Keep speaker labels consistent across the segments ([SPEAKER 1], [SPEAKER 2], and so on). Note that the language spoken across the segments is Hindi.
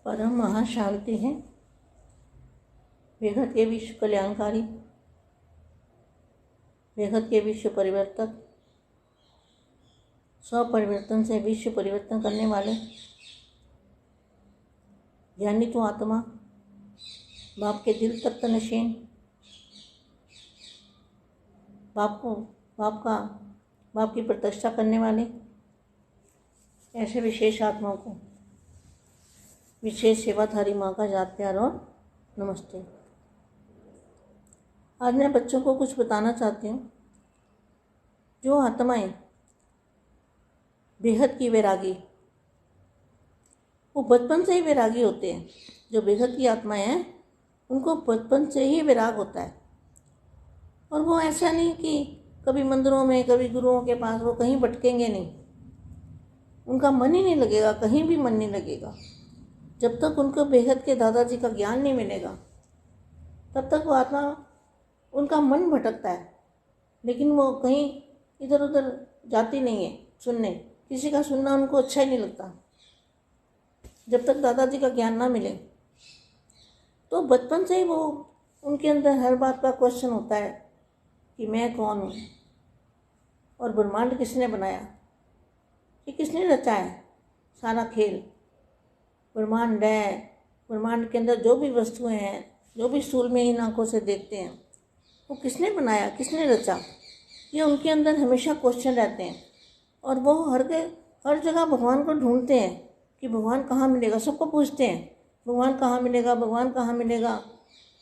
[SPEAKER 1] परम महाशांति है, बेहद के विश्व कल्याणकारी, बेहद के विश्व परिवर्तक, स्वपरिवर्तन से विश्व परिवर्तन करने वाले ज्ञानी तो आत्मा, बाप के दिल तक नशीन, बाप की प्रतिष्ठा करने वाले ऐसे विशेष आत्माओं को विशेष सेवाधारी माँ का याद प्यार और नमस्ते। आज मैं बच्चों को कुछ बताना चाहती हूँ। जो आत्माएं बेहद की वैरागी, वो बचपन से ही वैरागी होते हैं। जो बेहद की आत्माएं हैं उनको बचपन से ही वैराग होता है, और वो ऐसा नहीं कि कभी मंदिरों में कभी गुरुओं के पास वो कहीं भटकेंगे नहीं, उनका मन ही नहीं लगेगा, कहीं भी मन नहीं लगेगा। जब तक उनको बेहद के दादाजी का ज्ञान नहीं मिलेगा तब तक वो आत्मा, उनका मन भटकता है, लेकिन वो कहीं इधर उधर जाती नहीं है सुनने। किसी का सुनना उनको अच्छा ही नहीं लगता जब तक दादाजी का ज्ञान ना मिले। तो बचपन से ही वो, उनके अंदर हर बात का क्वेश्चन होता है कि मैं कौन हूँ और ब्रह्मांड किसने बनाया, कि किसने रचा है सारा खेल। ब्रह्मांड है, ब्रह्मांड के अंदर जो भी वस्तुएं हैं, जो भी स्थूल में इन आँखों से देखते हैं, वो किसने बनाया, किसने रचा, ये उनके अंदर हमेशा क्वेश्चन रहते हैं। और वो हर जगह भगवान को ढूंढते हैं कि भगवान कहाँ मिलेगा। सबको पूछते हैं भगवान कहाँ मिलेगा, भगवान कहाँ मिलेगा।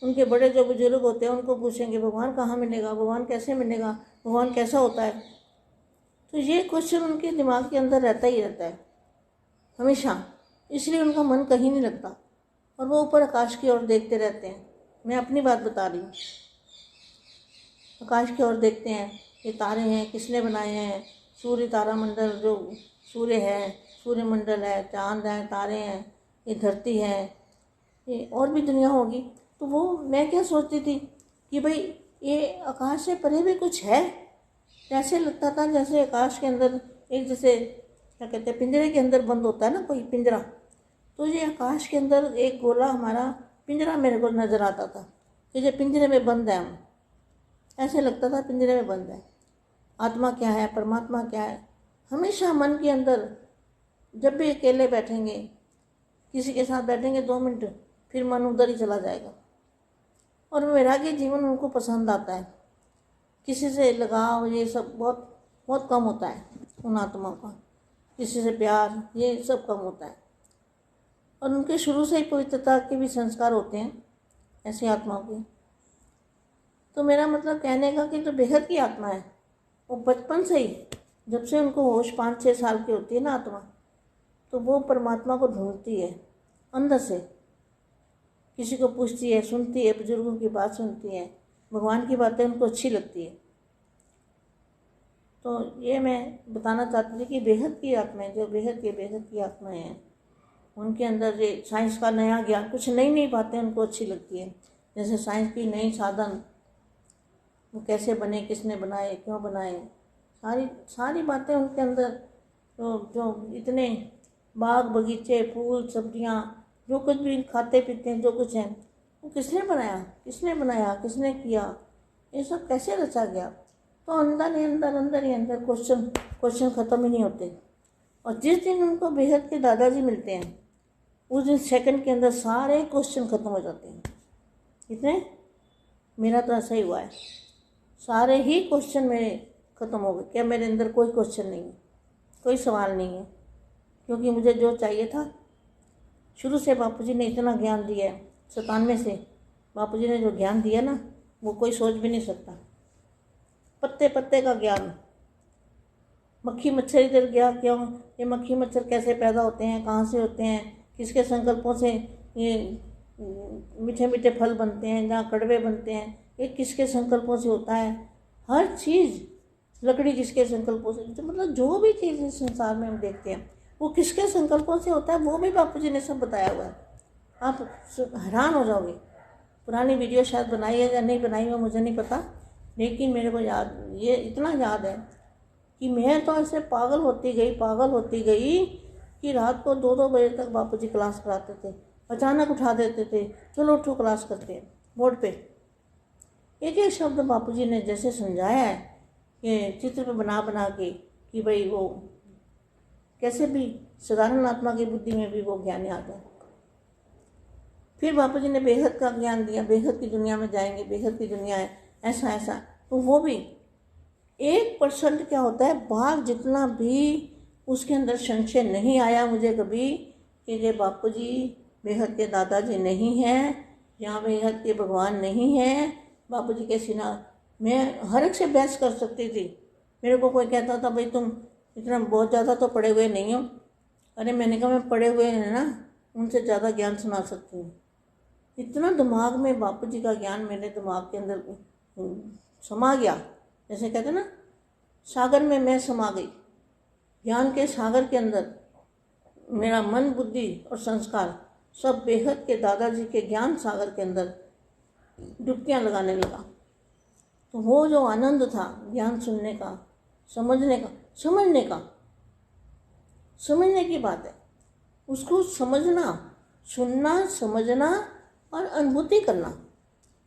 [SPEAKER 1] उनके बड़े जो बुजुर्ग होते हैं उनको पूछेंगे भगवान कहाँ मिलेगा, भगवान कैसे मिलेगा, भगवान कैसा होता है। तो ये क्वेश्चन उनके दिमाग के अंदर रहता ही रहता है हमेशा, इसलिए उनका मन कहीं नहीं लगता और वो ऊपर आकाश की ओर देखते रहते हैं। मैं अपनी बात बता रही हूँ। आकाश की ओर देखते हैं, ये तारे हैं, किसने बनाए हैं, सूर्य तारामंडल, जो सूर्य है, सूर्यमंडल है, चांद है, तारे हैं, ये धरती है, ये और भी दुनिया होगी। तो वो मैं क्या सोचती थी कि भाई ये आकाश से परे भी कुछ है। ऐसे लगता था जैसे आकाश के अंदर एक, जैसे क्या कहते हैं, पिंजरे के अंदर बंद होता है ना कोई पिंजरा, तो ये आकाश के अंदर एक गोला हमारा पिंजरा मेरे को नज़र आता था कि ये पिंजरे में बंद है हम। ऐसे लगता था पिंजरे में बंद है। आत्मा क्या है, परमात्मा क्या है, हमेशा मन के अंदर। जब भी अकेले बैठेंगे, किसी के साथ बैठेंगे 2 मिनट, फिर मन उधर ही चला जाएगा। और वैरागी जीवन उनको पसंद आता है। किसी से लगाव ये सब बहुत बहुत कम होता है उन आत्माओं का। किसी से प्यार ये सब कम होता है। और उनके शुरू से ही पवित्रता के भी संस्कार होते हैं ऐसी आत्माओं के। तो मेरा मतलब कहने का कि जो बेहद की आत्मा है वो बचपन से ही, जब से उनको होश 5-6 साल की होती है ना आत्मा, तो वो परमात्मा को ढूंढती है अंदर से। किसी को पूछती है, सुनती है, बुजुर्गों की बात सुनती है, भगवान की बातें उनको अच्छी लगती है। तो ये मैं बताना चाहती थी कि बेहद की आत्माएं, जो बेहद की आत्माएं हैं, उनके अंदर ये साइंस का नया ज्ञान, कुछ नई नई बातें उनको अच्छी लगती है। जैसे साइंस की नई साधन, वो कैसे बने, किसने बनाए, क्यों बनाए, सारी बातें उनके अंदर। जो इतने बाग बगीचे, फूल, सब्जियां, जो कुछ भी खाते पीते हैं, जो कुछ है, वो किसने बनाया, किसने किया, ये सब कैसे रचा गया। तो अंदर ही अंदर क्वेश्चन ख़त्म ही नहीं होते। और जिस दिन उनको बेहद के दादाजी मिलते हैं उस दिन सेकंड के अंदर सारे क्वेश्चन ख़त्म हो जाते हैं। इतने, मेरा तो ऐसा ही हुआ है, सारे ही क्वेश्चन मेरे ख़त्म हो गए। क्या मेरे अंदर कोई क्वेश्चन नहीं है, कोई सवाल नहीं है, क्योंकि मुझे जो चाहिए था शुरू से बापूजी ने इतना ज्ञान दिया है। 97 से बापूजी ने जो ज्ञान दिया ना, वो कोई सोच भी नहीं सकता। पत्ते पत्ते का ज्ञान, मक्खी मच्छर इधर गया क्यों, ये मक्खी मच्छर कैसे पैदा होते हैं, कहाँ से होते हैं, किसके संकल्पों से ये मीठे मीठे फल बनते हैं, जहाँ कड़वे बनते हैं, ये किसके संकल्पों से होता है। हर चीज़, लकड़ी किसके संकल्पों से, मतलब जो भी चीज़ इस संसार में हम देखते हैं वो किसके संकल्पों से होता है, वो भी बापूजी ने सब बताया हुआ है। आप हैरान हो जाओगे। पुरानी वीडियो शायद बनाई है या नहीं बनाई हो मुझे नहीं पता, लेकिन मेरे को याद, ये इतना याद है कि मैं तो ऐसे पागल होती गई कि रात को 2-2 बजे तक बापूजी क्लास कराते थे। अचानक उठा देते थे, चलो उठो क्लास करते हैं बोर्ड पे। एक एक शब्द बापूजी ने जैसे समझाया है कि चित्र पे बना बना के, कि भाई वो कैसे भी साधारण आत्मा की बुद्धि में भी वो ज्ञान आ जाए। फिर बापूजी ने बेहद का ज्ञान दिया, बेहद की दुनिया में जाएंगे, बेहद की दुनिया है, ऐसा ऐसा। तो वो भी 1% क्या होता है, भाग जितना भी उसके अंदर संशय नहीं आया मुझे कभी कि ये बापूजी बेहद के दादाजी नहीं हैं, यहाँ बेहद के भगवान नहीं हैं, बापूजी के सिना। मैं हर एक से बहस कर सकती थी। मेरे को कोई कहता था भाई तुम इतना बहुत ज़्यादा तो पढ़े हुए नहीं हो। अरे मैंने कहा मैं पढ़े हुए हैं ना, उनसे ज़्यादा ज्ञान सुना सकती हूँ। इतना दिमाग में बापूजी का ज्ञान मेरे दिमाग के अंदर समा गया, जैसे कहते ना सागर में मैं समा गई। ज्ञान के सागर के अंदर मेरा मन, बुद्धि और संस्कार सब बेहद के दादाजी के ज्ञान सागर के अंदर डुबकियाँ लगाने लगा। तो वो जो आनंद था ज्ञान सुनने का, समझने की बात है, उसको समझना, सुनना, समझना और अनुभूति करना,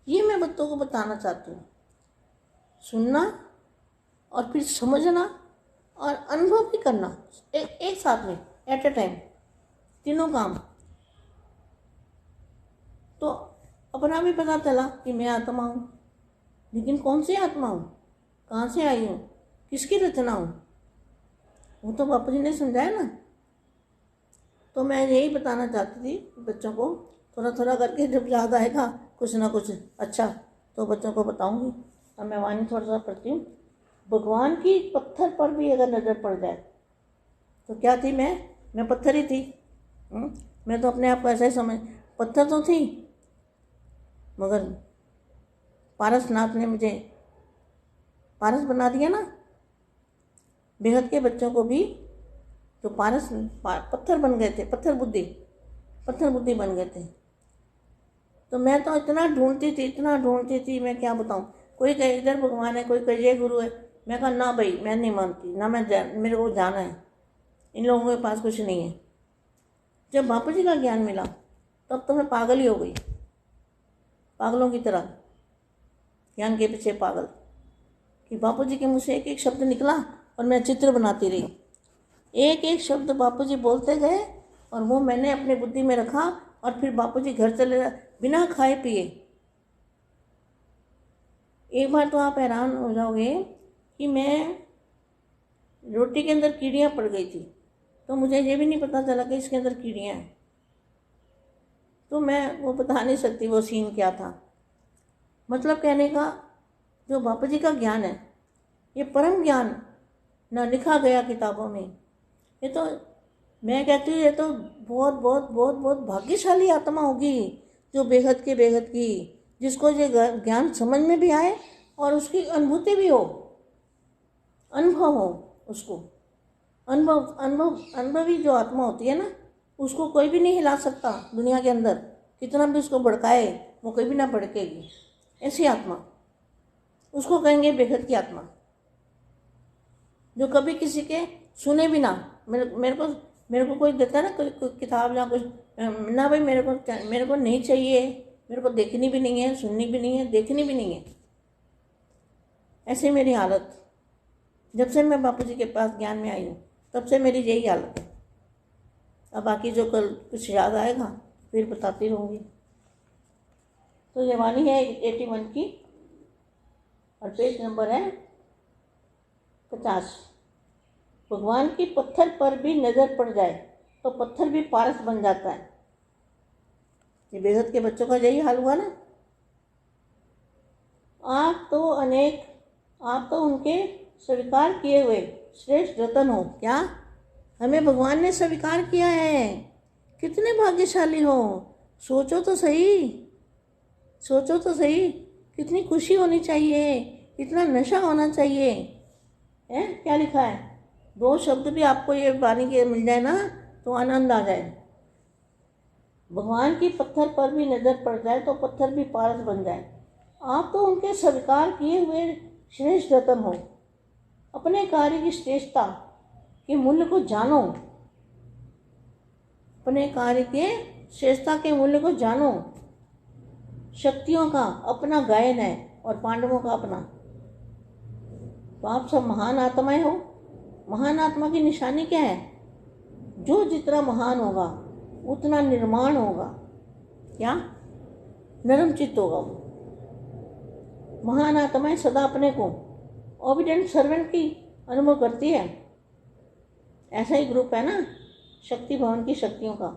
[SPEAKER 1] ये मैं बच्चों को बताना चाहती हूँ। सुनना और फिर समझना और अनुभव भी करना एक साथ में, एट ए टाइम, तीनों काम। तो अपना भी पता चला कि मैं आत्मा हूँ, लेकिन कौन सी आत्मा हूँ, कहाँ से आई हूँ, किसकी रचना हूँ, वो तो बापूजी ने समझाया ना। तो मैं यही बताना चाहती थी बच्चों को, थोड़ा थोड़ा करके जब याद आएगा कुछ ना कुछ अच्छा तो बच्चों को बताऊंगी। अब मैं वाणी थोड़ा सा पढ़ती हूँ। भगवान की पत्थर पर भी अगर नज़र पड़ जाए तो क्या थी मैं पत्थर ही थी। मैं तो अपने आप को ऐसा ही समझ, पत्थर तो थी, मगर पारसनाथ ने मुझे पारस बना दिया ना। बेहद के बच्चों को भी जो पत्थर बन गए थे, पत्थर बुद्धि बन गए थे। तो मैं तो इतना ढूंढती थी, मैं क्या बताऊं। कोई कहे इधर भगवान है, कोई कहे ये गुरु है। मैं कहा ना भाई, मैं नहीं मानती ना, मेरे को जाना है, इन लोगों के पास कुछ नहीं है। जब बापूजी का ज्ञान मिला तब तो मैं पागल ही हो गई, पागलों की तरह ज्ञान के पीछे पागल, कि बापूजी के मुँह से एक एक शब्द निकला और मैं चित्र बनाती रही। एक एक शब्द बापूजी बोलते गए और वो मैंने अपनी बुद्धि में रखा। और फिर बापूजी घर चले गए बिना खाए पिए। एक बार तो आप हैरान हो जाओगे कि मैं रोटी के अंदर कीड़ियाँ पड़ गई थी, तो मुझे ये भी नहीं पता चला कि इसके अंदर कीड़ियाँ हैं। तो मैं वो बता नहीं सकती वो सीन क्या था। मतलब कहने का जो बापूजी का ज्ञान है, ये परम ज्ञान ना लिखा गया किताबों में। ये तो मैं कहती हूँ ये तो बहुत बहुत बहुत बहुत भाग्यशाली आत्मा होगी जो बेहद की, जिसको ये ज्ञान समझ में भी आए और उसकी अनुभूति भी हो, अनुभव हो उसको। अनुभवी जो आत्मा होती है ना, उसको कोई भी नहीं हिला सकता दुनिया के अंदर, कितना भी उसको भड़काए वो कभी ना भड़केगी। ऐसी आत्मा, उसको कहेंगे बेहद की आत्मा, जो कभी किसी के सुने भी ना। मेरे को कोई देता है ना कोई किताब या कुछ, ना भाई मेरे को नहीं चाहिए, मेरे को देखनी भी नहीं है, सुननी भी नहीं है, देखनी भी नहीं है। ऐसी मेरी हालत जब से मैं बापूजी के पास ज्ञान में आई हूँ, तब से मेरी यही हालत है। अब बाकी जो कल कुछ याद आएगा फिर बताती रहूँगी। तो ये वाणी है 81 की और पेज नंबर है 50। भगवान की पत्थर पर भी नज़र पड़ जाए तो पत्थर भी पारस बन जाता है। ये बेहद के बच्चों का यही हाल हुआ ना। आप तो उनके स्वीकार किए हुए श्रेष्ठ रतन हो। क्या हमें भगवान ने स्वीकार किया है? कितने भाग्यशाली हो। सोचो तो सही, कितनी खुशी होनी चाहिए, कितना नशा होना चाहिए। है क्या लिखा है? 2 शब्द भी आपको ये वाणी के मिल जाए ना तो आनंद आ जाए। भगवान की पत्थर पर भी नज़र पड़ जाए तो पत्थर भी पारस बन जाए। आप तो उनके स्वीकार किए हुए श्रेष्ठ रतन हो। अपने कार्य की श्रेष्ठता के मूल्य को जानो। अपने कार्य के श्रेष्ठता के मूल्य को जानो। शक्तियों का अपना गायन है और पांडवों का अपना। तो आप सब महान आत्माएं हो। महान आत्मा की निशानी क्या है? जो जितना महान होगा उतना निर्माण होगा। क्या? नरम चित्त होगा वो। महान आत्माएं सदा अपने को ओबिडेंट सर्वेंट की अनुभव करती है। ऐसा ही ग्रुप है ना शक्ति भवन की शक्तियों का।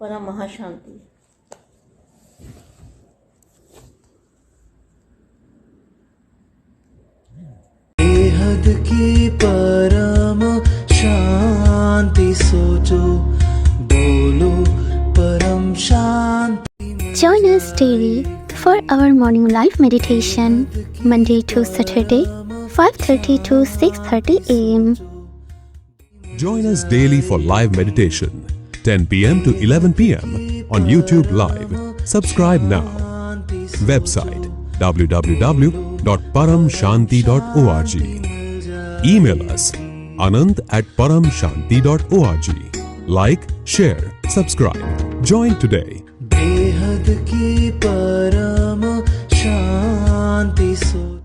[SPEAKER 1] परम महाशांति।
[SPEAKER 2] बेहद की परम शांति सोचो, बोलो परम शांति।
[SPEAKER 3] Join us daily for our morning live meditation, Monday to Saturday, 5:30 to 6:30 a.m.
[SPEAKER 4] Join us daily for live meditation, 10 p.m. to 11 p.m. on YouTube Live. Subscribe now. Website www.paramshanti.org. Email us anand@paramshanti.org. Like, share, subscribe. Join today.
[SPEAKER 2] बेहद की परम शांति सोचो।